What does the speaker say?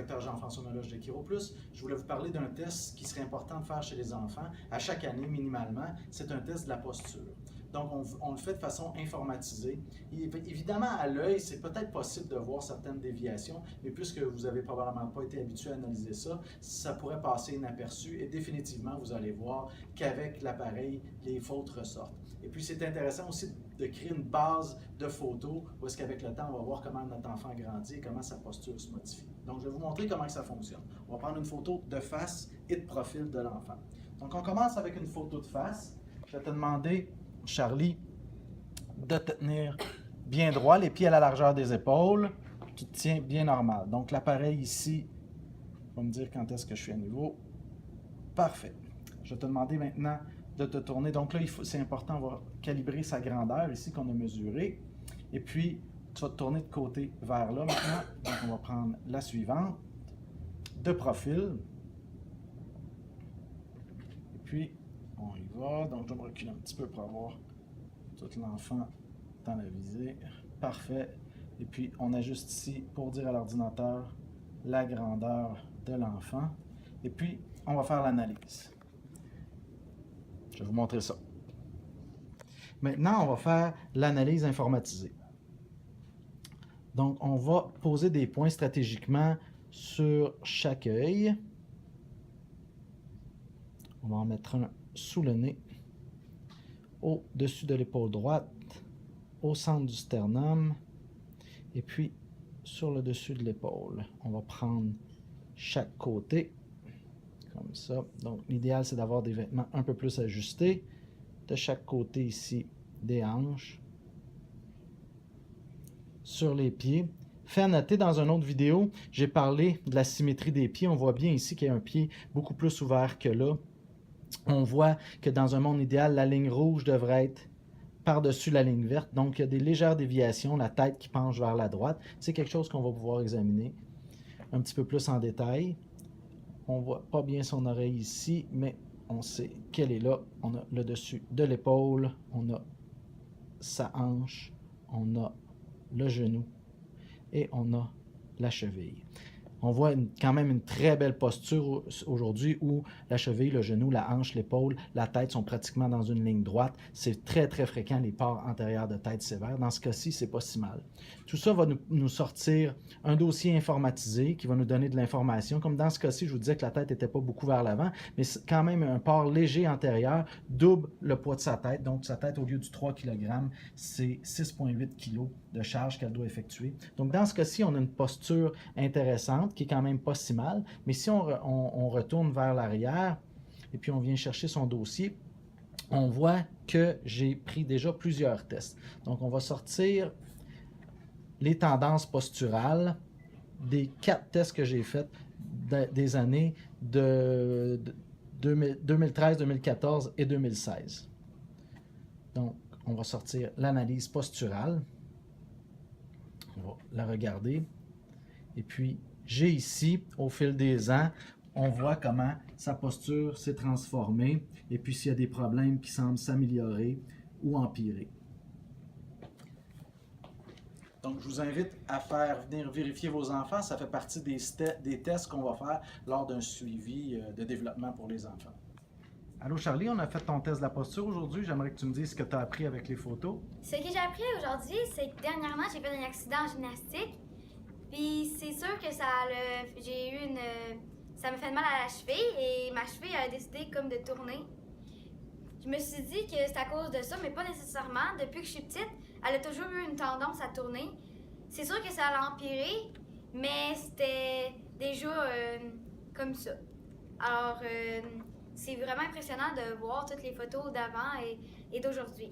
Dr Jean-François Meloche de ChiroPlus. Je voulais vous parler d'un test qui serait important de faire chez les enfants à chaque année minimalement. C'est un test de la posture. Donc, on le fait de façon informatisée. Évidemment, à l'œil, c'est peut-être possible de voir certaines déviations, mais puisque vous n'avez probablement pas été habitué à analyser ça, ça pourrait passer inaperçu et définitivement, vous allez voir qu'avec l'appareil, les fautes ressortent. Et puis, c'est intéressant aussi de créer une base de photos où est-ce qu'avec le temps, on va voir comment notre enfant grandit et comment sa posture se modifie. Donc, je vais vous montrer comment ça fonctionne. On va prendre une photo de face et de profil de l'enfant. Donc, on commence avec une photo de face. Je vais te demander, Charlie, de te tenir bien droit, les pieds à la largeur des épaules. Tu te tiens bien normal. Donc, l'appareil ici va me dire quand est-ce que je suis à niveau. Parfait. Je vais te demander maintenant de te tourner. Donc là, c'est important, on va calibrer sa grandeur ici qu'on a mesuré. Et puis, tu vas te tourner de côté vers là maintenant. Donc, on va prendre la suivante, de profil. Et puis, on y va. Donc, je vais me reculer un petit peu pour avoir tout l'enfant dans la visée. Parfait. Et puis, on ajuste ici pour dire à l'ordinateur la grandeur de l'enfant. Et puis, on va faire l'analyse. Je vais vous montrer ça. Maintenant, on va faire l'analyse informatisée. Donc, on va poser des points stratégiquement sur chaque œil. On va en mettre un sous le nez, au-dessus de l'épaule droite, au centre du sternum, et puis sur le dessus de l'épaule. On va prendre chaque côté, comme ça. Donc, l'idéal, c'est d'avoir des vêtements un peu plus ajustés. De chaque côté ici, des hanches. Sur les pieds. Fait à noter, dans une autre vidéo, j'ai parlé de la symétrie des pieds. On voit bien ici qu'il y a un pied beaucoup plus ouvert que là. On voit que dans un monde idéal, la ligne rouge devrait être par-dessus la ligne verte. Donc, il y a des légères déviations, la tête qui penche vers la droite. C'est quelque chose qu'on va pouvoir examiner un petit peu plus en détail. On ne voit pas bien son oreille ici, mais on sait qu'elle est là. On a le dessus de l'épaule, on a sa hanche, on a le genou et on a la cheville. On voit quand même une très belle posture aujourd'hui où la cheville, le genou, la hanche, l'épaule, la tête sont pratiquement dans une ligne droite. C'est très, très fréquent, les pores antérieurs de tête sévères. Dans ce cas-ci, c'est pas si mal. Tout ça va nous sortir un dossier informatisé qui va nous donner de l'information. Comme dans ce cas-ci, je vous disais que la tête n'était pas beaucoup vers l'avant, mais quand même un port léger antérieur double le poids de sa tête. Donc, sa tête, au lieu du 3 kg, c'est 6,8 kg de charge qu'elle doit effectuer. Donc, dans ce cas-ci, on a une posture intéressante qui est quand même pas si mal. Mais si on retourne vers l'arrière et puis on vient chercher son dossier, on voit que j'ai pris déjà plusieurs tests. Donc, on va sortir les tendances posturales des 4 tests que j'ai faits des années de 2013, 2014 et 2016. Donc, on va sortir l'analyse posturale. On va la regarder. Et puis, j'ai ici, au fil des ans, on voit comment sa posture s'est transformée et puis s'il y a des problèmes qui semblent s'améliorer ou empirer. Donc, je vous invite à venir vérifier vos enfants. Ça fait partie des tests qu'on va faire lors d'un suivi de développement pour les enfants. Allô Charlie, on a fait ton test de la posture aujourd'hui. J'aimerais que tu me dises ce que tu as appris avec les photos. Ce que j'ai appris aujourd'hui, c'est que dernièrement, j'ai fait un accident en gymnastique. Puis c'est sûr que ça me fait mal à la cheville et ma cheville a décidé comme de tourner. Je me suis dit que c'est à cause de ça, mais pas nécessairement. Depuis que je suis petite, elle a toujours eu une tendance à tourner. C'est sûr que ça a empiré, mais c'était déjà comme ça. Alors, c'est vraiment impressionnant de voir toutes les photos d'avant et d'aujourd'hui.